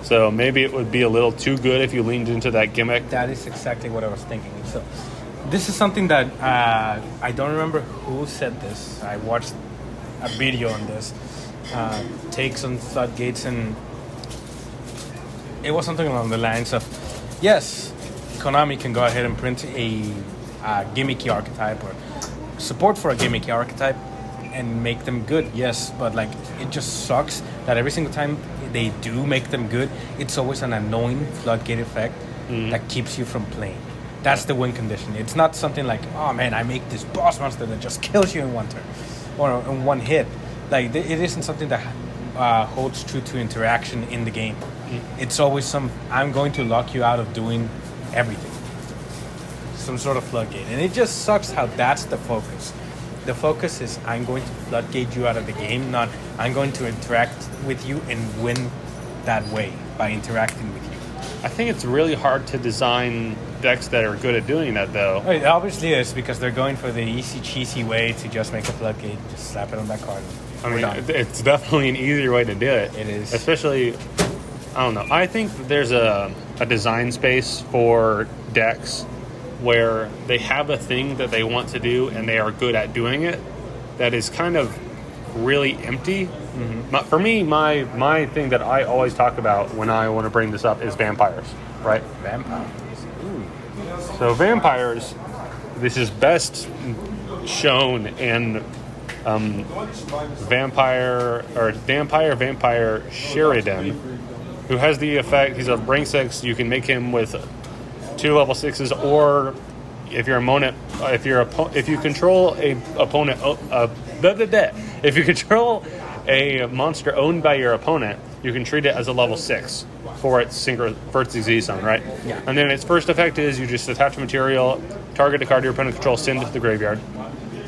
So maybe it would be a little too good if you leaned into that gimmick. That is exactly what I was thinking. So this is something that I don't remember who said this. I watched a video on this. Takes on floodgates, and it was something along the lines of, yes, Konami can go ahead and print a gimmicky archetype or support for a gimmicky archetype and make them good, yes, but like it just sucks that every single time they do make them good, it's always an annoying floodgate effect that keeps you from playing. That's the win condition. It's not something like, oh man, I make this boss monster that just kills you in one turn or in one hit. Like it isn't something that holds true to interaction in the game. It's always I'm going to lock you out of doing everything. Some sort of floodgate. And it just sucks how that's the focus. The focus is I'm going to floodgate you out of the game, not I'm going to interact with you and win that way by interacting with you. I think it's really hard to design decks that are good at doing that, though. It obviously is, because they're going for the easy, cheesy way to just make a floodgate, just slap it on that card. I mean, it's definitely an easier way to do it. It is. Especially, I don't know. I think there's a design space for decks where they have a thing that they want to do and they are good at doing it that is kind of really empty. For me, my thing that I always talk about when I want to bring this up is vampires, right? Vampires. Ooh. So vampires, this is best shown in Vampire Sheridan, who has the effect, he's a rank 6, you can make him with 2 level 6s, or if you control a opponent, if you control a monster owned by your opponent, you can treat it as a level 6 for its disease zone, right? Yeah. And then its first effect is you just attach material, target a card your opponent controls, send it to the graveyard.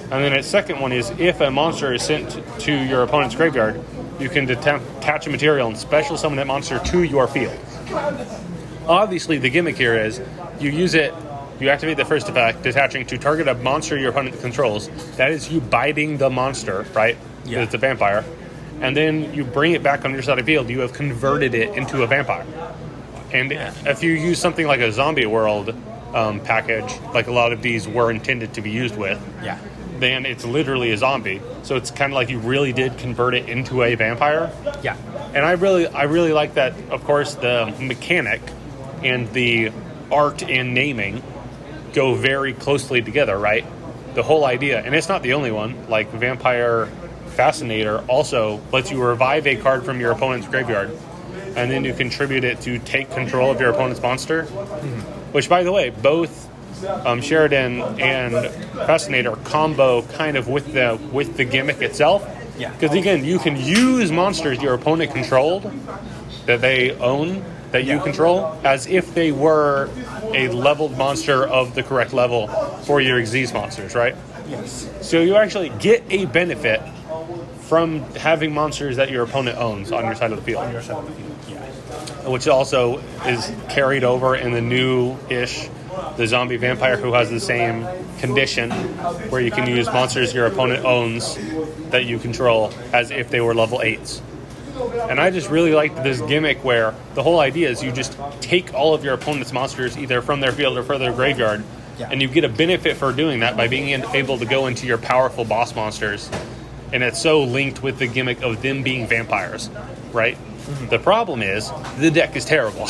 And then its second one is if a monster is sent to your opponent's graveyard, you can attach a material and special summon that monster to your field. Obviously, the gimmick here is you use it, you activate the first effect, detaching to target a monster your opponent controls. That is you biting the monster, right? Yeah. It's a vampire. And then you bring it back on your side of the field. You have converted it into a vampire. And if you use something like a zombie world package, like a lot of these were intended to be used with, then it's literally a zombie. So it's kind of like you really did convert it into a vampire. Yeah. And I really like that. Of course, the mechanic and the art and naming go very closely together, right? The whole idea, and it's not the only one, like Vampire Fascinator also lets you revive a card from your opponent's graveyard, and then you contribute it to take control of your opponent's monster, which, by the way, both Sheridan and Fascinator combo kind of with the gimmick itself. Yeah. Because, again, you can use monsters your opponent controlled that they own, that you control, as if they were a leveled monster of the correct level for your Xyz monsters, right? Yes. So you actually get a benefit from having monsters that your opponent owns on your side of the field. Which also is carried over in the new-ish, the zombie vampire, who has the same condition, where you can use monsters your opponent owns that you control as if they were level 8s. And I just really liked this gimmick where the whole idea is you just take all of your opponent's monsters either from their field or from their graveyard, and you get a benefit for doing that by being able to go into your powerful boss monsters. And it's so linked with the gimmick of them being vampires, right? Mm-hmm. The problem is the deck is terrible.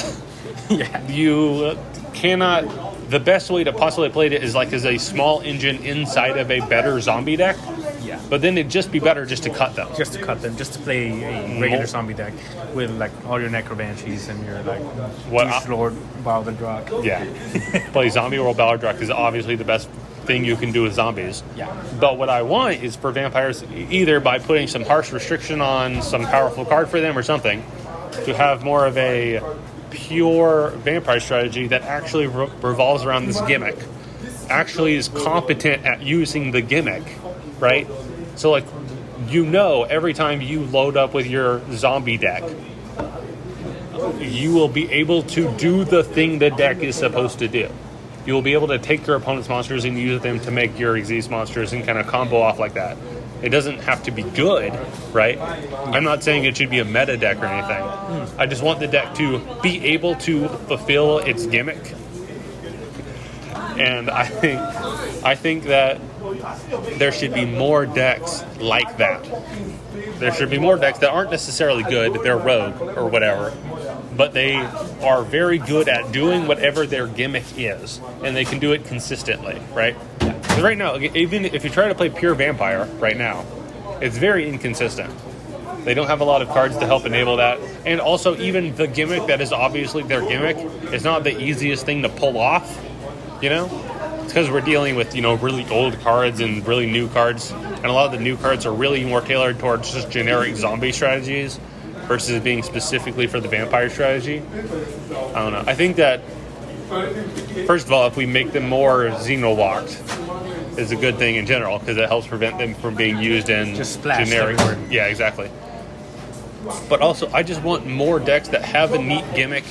You cannot... The best way to possibly play it is like as a small engine inside of a better zombie deck. Yeah. But then it'd just be better just to cut them. Just to play a regular zombie deck with like all your Necrobanshees and your like Lord Balderdrock. Yeah. Play Zombie World Balderdrock is obviously the best thing you can do with zombies. Yeah. But what I want is for vampires, either by putting some harsh restriction on some powerful card for them or something, to have more of a pure vampire strategy that actually revolves around this gimmick, actually is competent at using the gimmick, right? So, like, every time you load up with your zombie deck, you will be able to do the thing the deck is supposed to do. You will be able to take your opponent's monsters and use them to make your Xyz monsters and kind of combo off like that. It doesn't have to be good, right? I'm not saying it should be a meta deck or anything. I just want the deck to be able to fulfill its gimmick. And I think that there should be more decks like that. There should be more decks that aren't necessarily good, they're rogue or whatever, but they are very good at doing whatever their gimmick is, and they can do it consistently, right? Because right now, even if you try to play pure vampire right now, it's very inconsistent. They don't have a lot of cards to help enable that, and also even the gimmick that is obviously their gimmick is not the easiest thing to pull off, you know? It's because we're dealing with, really old cards and really new cards, and a lot of the new cards are really more tailored towards just generic zombie strategies versus being specifically for the vampire strategy. I don't know. I think that, first of all, if we make them more Xeno-locked, is a good thing in general, because it helps prevent them from being used in just generic. Yeah, exactly. But also, I just want more decks that have a neat gimmick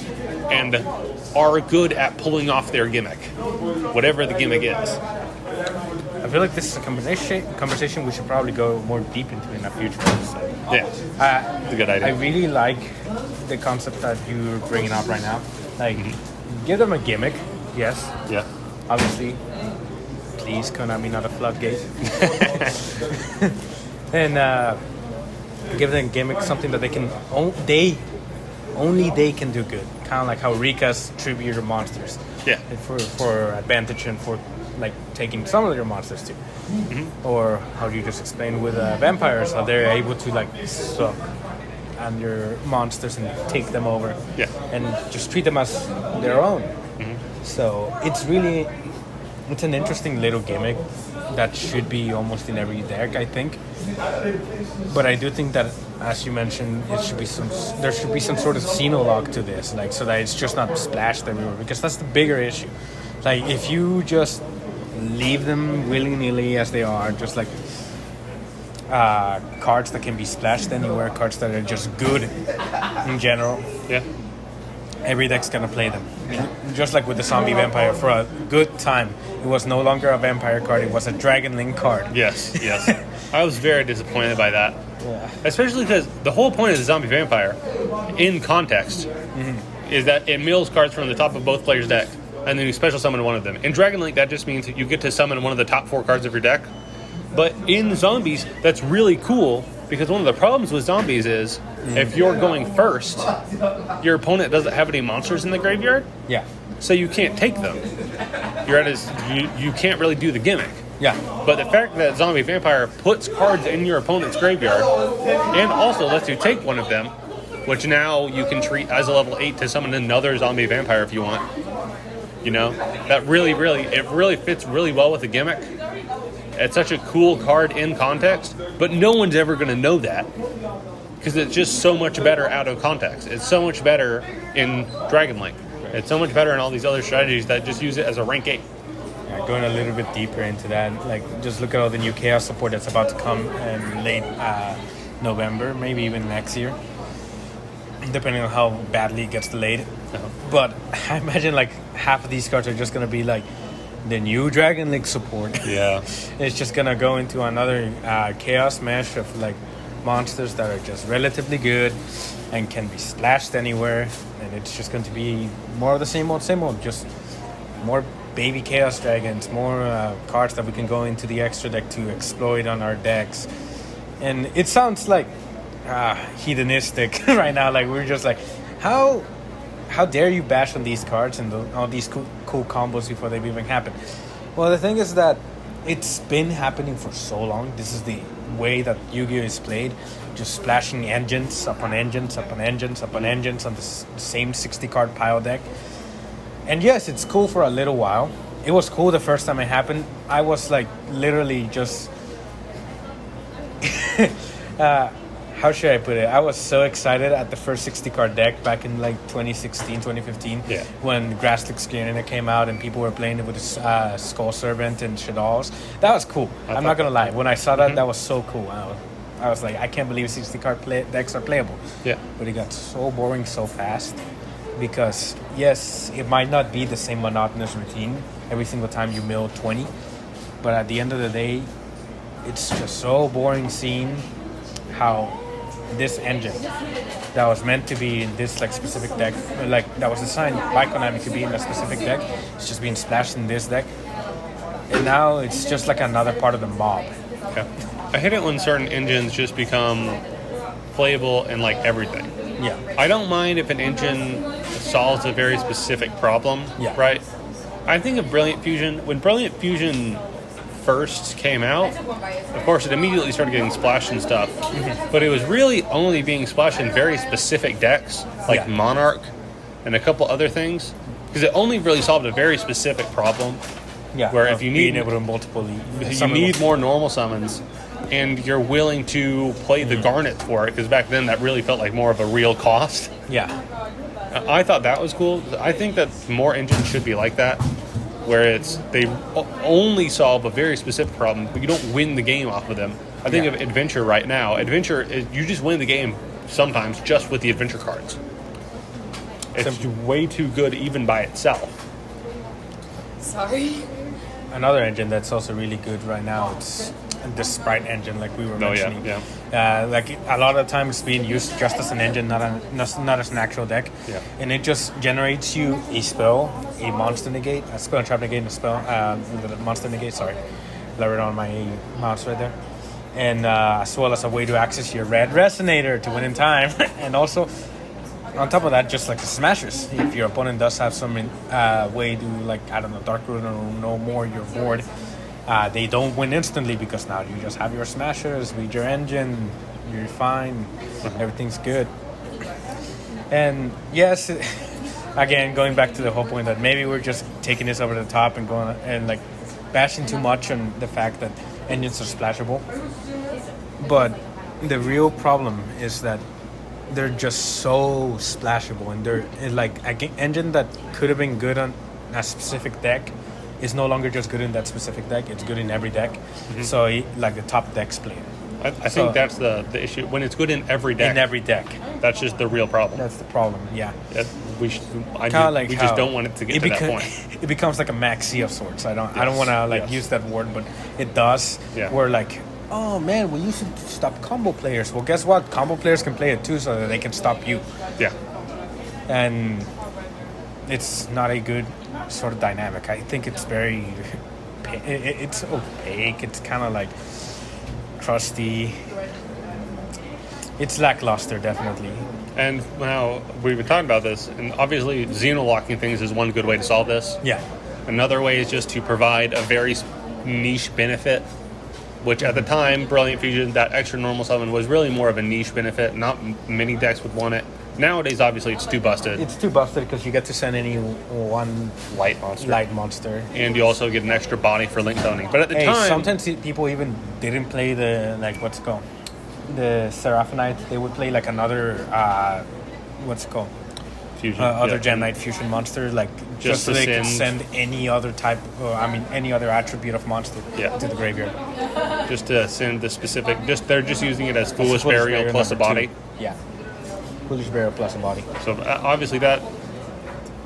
and are good at pulling off their gimmick, whatever the gimmick is. I feel like this is a conversation we should probably go more deep into in a future episode. Yeah, it's a good idea. I really like the concept that you're bringing up right now. Like, give them a gimmick, yes. Yeah. Obviously, please, Konami, not a floodgate. And give them a gimmick, something that only they can do good. Kind of like how Rika's tribute monsters. Yeah. For advantage and for like taking some of your monsters too. Mm-hmm. Or how you just explained with vampires, how they're able to like suck on your monsters and take them over. Yeah. And just treat them as their own. Mm-hmm. So it's an interesting little gimmick that should be almost in every deck, I think. But I do think that, as you mentioned, there should be some sort of Xeno-lock to this, like, so that it's just not splashed everywhere, because that's the bigger issue. Like, if you just leave them willy-nilly as they are, just like cards that can be splashed anywhere, cards that are just good in general. Yeah. Every deck's gonna play them. Just like with the zombie vampire, for a good time, it was no longer a vampire card, it was a Dragon Link card. Yes. I was very disappointed by that. Yeah. Especially because the whole point of the zombie vampire, in context, is that it mills cards from the top of both players' deck, and then you special summon one of them. In Dragon Link, that just means you get to summon one of the top 4 cards of your deck. But in zombies, that's really cool, because one of the problems with zombies is if you're going first, your opponent doesn't have any monsters in the graveyard. Yeah. So you can't take them. You can't really do the gimmick. Yeah. But the fact that Zombie Vampire puts cards in your opponent's graveyard and also lets you take one of them, which now you can treat as a level 8 to summon another Zombie Vampire if you want. That really fits really well with the gimmick. It's such a cool card in context, but no one's ever going to know that because it's just so much better out of context. It's so much better in Dragon Link. It's so much better in all these other strategies that just use it as a rank 8. Yeah, going a little bit deeper into that, like just look at all the new Chaos support that's about to come in late November, maybe even next year, depending on how badly it gets delayed. Uh-huh. But I imagine like half of these cards are just going to be like the new Dragon Link support. Yeah. It's just going to go into another Chaos mesh of like monsters that are just relatively good and can be splashed anywhere, and it's just going to be more of the same old, just more baby Chaos Dragons, more cards that we can go into the extra deck to exploit on our decks. And it sounds like hedonistic right now, like we're just like, how dare you bash on these cards and all these cool combos before they've even happened. Well, the thing is that it's been happening for so long. This is the way that Yu-Gi-Oh! Is played, just splashing engines upon engines upon engines upon engines on the same 60-card pile deck. And yes, it's cool for a little while. It was cool the first time it happened. I was like literally just how should I put it? I was so excited at the first 60 card deck back in like 2016, 2015. Yeah. When Grasslix Skinner came out and people were playing it with Skull Servant and Shaddolls. That was cool. I'm not going to lie. When I saw that, that was so cool. I was like, I can't believe 60 card decks are playable. Yeah. But it got so boring so fast. Because, yes, it might not be the same monotonous routine every single time you mill 20. But at the end of the day, it's just so boring seeing how this engine that was meant to be in this like specific deck, like that was designed by Konami to be in a specific deck, it's just being splashed in this deck. And now it's just like another part of the mob. Yeah. I hate it when certain engines just become playable in like everything. Yeah. I don't mind if an engine solves a very specific problem, right? I think of Brilliant Fusion. When Brilliant Fusion first came out, of course, it immediately started getting splashed and stuff. But it was really only being splashed in very specific decks, like Monarch and a couple other things, because it only really solved a very specific problem. Yeah. Where if you need being able to multiple, you need more normal summons, and you're willing to play the Garnet for it, because back then that really felt like more of a real cost. Yeah. I thought that was cool. I think that more engines should be like that, where they only solve a very specific problem, but you don't win the game off of them. I think of Adventure right now. Adventure is you just win the game sometimes just with the Adventure cards. It's way too good even by itself. Sorry. Another engine that's also really good right now, it's the Sprite engine, like we were mentioning. Like a lot of times it's being used just as an engine, not as an actual deck. Yeah. And it just generates you a spell, a monster negate, a spell and trap negate, and a spell, the monster negate, sorry. Lower it on my mouse right there. And as well as a way to access your red resonator to win in time. And also, on top of that, just like the smashers. If your opponent does have some way to, like, I don't know, Dark Rune or no more your board, they don't win instantly because now you just have your smashers, read your engine, you're fine, everything's good. And yes, again, going back to the whole point that maybe we're just taking this over the top and going and like bashing too much on the fact that engines are splashable. But the real problem is that they're just so splashable, and they're like an engine that could have been good on a specific deck is no longer just good in that specific deck. It's good in every deck. So like the top decks play it. I think that's the issue. When it's good in every deck. In every deck. That's just the real problem. That's the problem, yeah. We just don't want it to get to that point. It becomes like a maxi of sorts. I don't want to use that word, but it does. Yeah. Where like, oh man, we used to stop combo players. Well, guess what? Combo players can play it too, so that they can stop you. Yeah. And it's not a good sort of dynamic. I think it's very, it's opaque. It's kind of like crusty. It's lackluster, definitely. And now we've been talking about this, and obviously xeno-locking things is one good way to solve this. Yeah. Another way is just to provide a very niche benefit, which at the time, Brilliant Fusion, that extra normal summon was really more of a niche benefit. Not many decks would want it. Nowadays, obviously, it's too busted. It's too busted because you get to send any one light monster. And you also get an extra body for link zoning. But at the time... sometimes people even didn't play the, like, what's it called? The Seraphinite. They would play, like, another, what's it called? Fusion. Other Gem Knight Fusion monster, like, just so they could send any other type, any other attribute of monster to the graveyard. Just to send the specific... they're just using it as Foolish Burial plus a body. 2. Yeah. Foolish Burial plus a body. So obviously that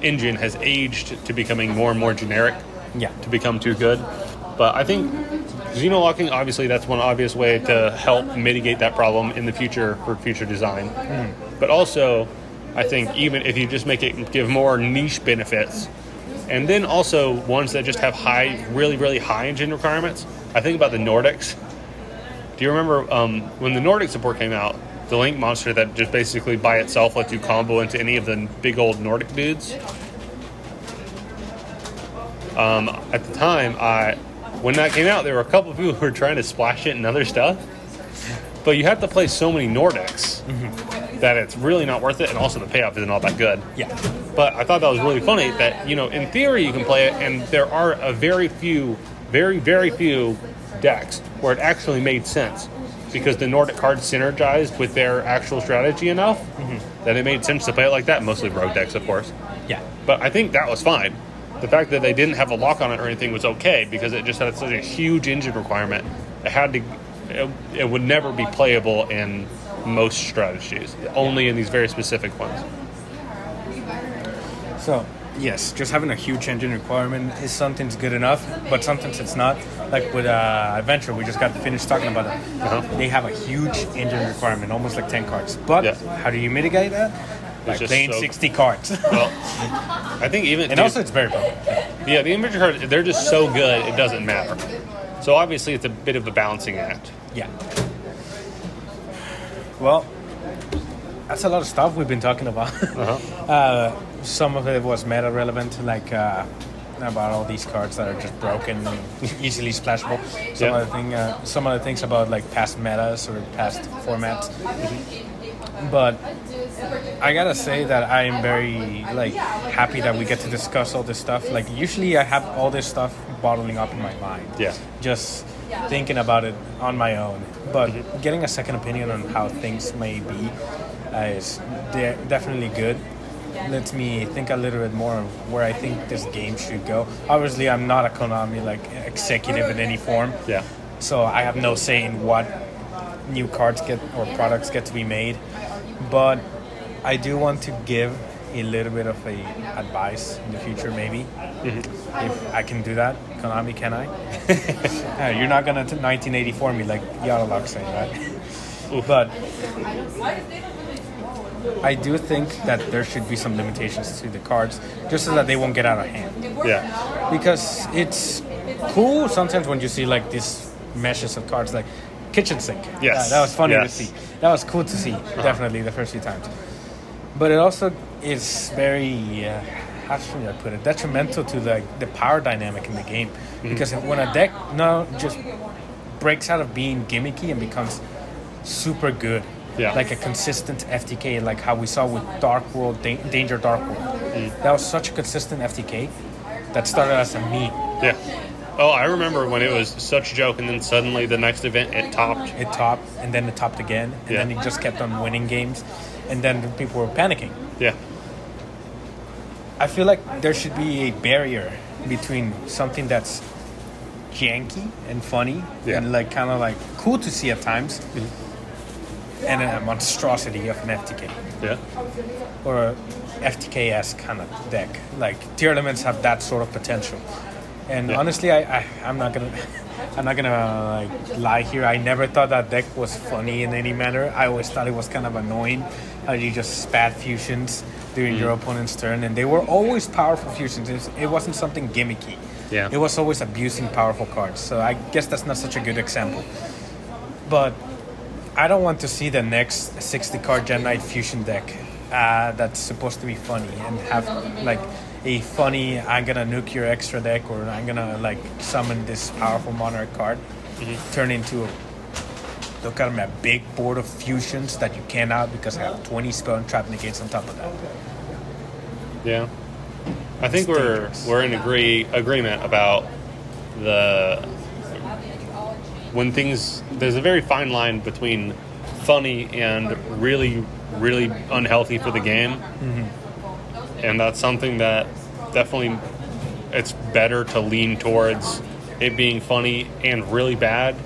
engine has aged to becoming more and more generic. Yeah. To become too good. But I think xeno-locking, obviously that's one obvious way to help mitigate that problem in the future for future design. But also, I think even if you just make it give more niche benefits, and then also ones that just have really, really high engine requirements. I think about the Nordics. Do you remember when the Nordic support came out, the Link monster that just basically by itself lets you combo into any of the big old Nordic dudes? At the time, when that came out, there were a couple of people who were trying to splash it and other stuff. But you have to play so many Nordics that it's really not worth it, and also the payoff isn't all that good. Yeah. But I thought that was really funny that, in theory you can play it, and there are very, very few decks where it actually made sense. because the Nordic cards synergized with their actual strategy enough that it made sense to play it like that. Mostly rogue decks, of course. Yeah. But I think that was fine. The fact that they didn't have a lock on it or anything was okay because it just had such a huge engine requirement. It would never be playable in most strategies, only in these very specific ones. So, yes, just having a huge engine requirement is something's good enough, but sometimes it's not. Like with Adventure, we just got finished talking about it. They have a huge engine requirement, almost like 10 cards. But how do you mitigate that? Like playing 60 cards. Well, I think even... And also it's very popular. Yeah, the inventory cards, they're just so good, it doesn't matter. So obviously it's a bit of a balancing act. Yeah. Well, that's a lot of stuff we've been talking about. Some of it was meta relevant, like about all these cards that are just broken and easily splashable. Some other things about like past metas or past formats. But I gotta say that I am very like happy that we get to discuss all this stuff. Like usually I have all this stuff bottling up in my mind. Yeah. Just thinking about it on my own. But getting a second opinion on how things may be is definitely good. Lets me think a little bit more of where I think this game should go. Obviously, I'm not a Konami like executive in any form. Yeah. So I have no say in what new cards get or products get to be made. But I do want to give a little bit of a advice in the future, maybe. If I can do that. Konami, can I? You're not gonna 1984 me like Yadalok said, right? Oof. But I do think that there should be some limitations to the cards, just so that they won't get out of hand. Yeah. Because it's cool sometimes when you see like these meshes of cards, like kitchen sink. Yes. That was funny to Yes. see. That was cool to see, definitely, the first few times. But it also is very, how should I put it, detrimental to the power dynamic in the game. Because when a deck just breaks out of being gimmicky and becomes super good, like a consistent FTK, like how we saw with Dark World, Danger Dark World. That was such a consistent FTK that started as a meme. Yeah. Oh, I remember when it was such a joke, and then suddenly the next event it topped. It topped, and then it topped again, and then it just kept on winning games, and then people were panicking. Yeah. I feel like there should be a barrier between something that's janky and funny and like kind of like cool to see at times, and a monstrosity of an FTK. Yeah. Or a FTK-esque kind of deck. Like tier elements have that sort of potential. And honestly, I'm not gonna like lie here. I never thought that deck was funny in any manner. I always thought it was kind of annoying how you just spat fusions during your opponent's turn, and they were always powerful fusions. It wasn't something gimmicky. Yeah. It was always abusing powerful cards. So I guess that's not such a good example. But I don't want to see the next 60-card Gem Knight fusion deck that's supposed to be funny and have like a funny, I'm gonna nuke your extra deck, or I'm gonna like summon this powerful monarch card, turn into look at my big board of fusions that you cannot because I have 20 spell and trap negates on top of that. Yeah. I think we're in agreement about when things, there's a very fine line between funny and really, really unhealthy for the game. And that's something that definitely it's better to lean towards it being funny and really bad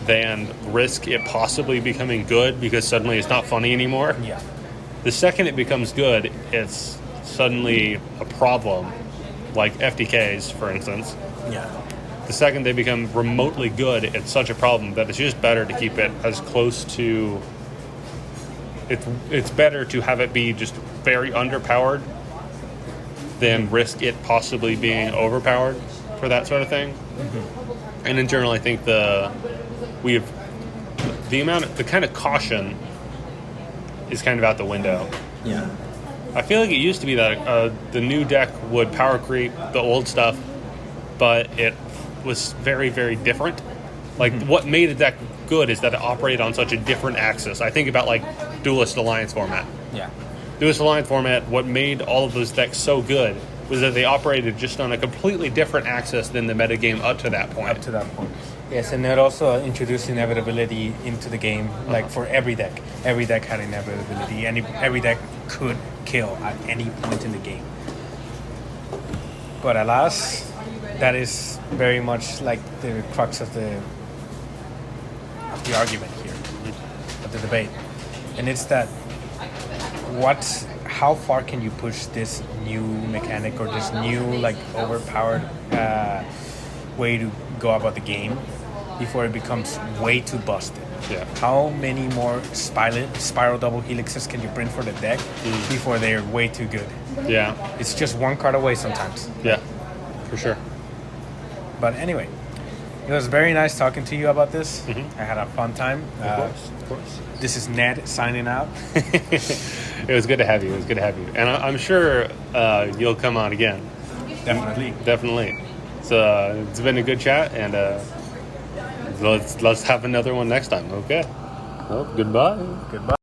than risk it possibly becoming good because suddenly it's not funny anymore. Yeah. The second it becomes good, it's suddenly a problem, like FTKs, for instance. Yeah. The second they become remotely good, it's such a problem that it's just better to keep it as close to... It's better to have it be just very underpowered than risk it possibly being overpowered for that sort of thing. And in general, I think the kind of caution is kind of out the window. Yeah. I feel like it used to be that the new deck would power creep the old stuff, but it was very, very different. Like, what made a deck good is that it operated on such a different axis. I think about, like, Duelist Alliance format. Yeah. Duelist Alliance format, what made all of those decks so good was that they operated just on a completely different axis than the metagame up to that point. Yes, and it also introduced inevitability into the game, like for every deck. Every deck had inevitability, and every deck could kill at any point in the game. But alas, that is very much like the crux of the argument here, of the debate, and it's that how far can you push this new mechanic or this new like overpowered way to go about the game before it becomes way too busted? Yeah. How many more spiral double helixes can you print for the deck before they're way too good? Yeah. It's just one card away sometimes. Yeah. For sure. But anyway, it was very nice talking to you about this. Mm-hmm. I had a fun time. Of course. This is Ned signing out. It was good to have you. It was good to have you. And I'm sure you'll come on again. Definitely. So it's been a good chat, and let's have another one next time. Okay. Well, goodbye. Goodbye.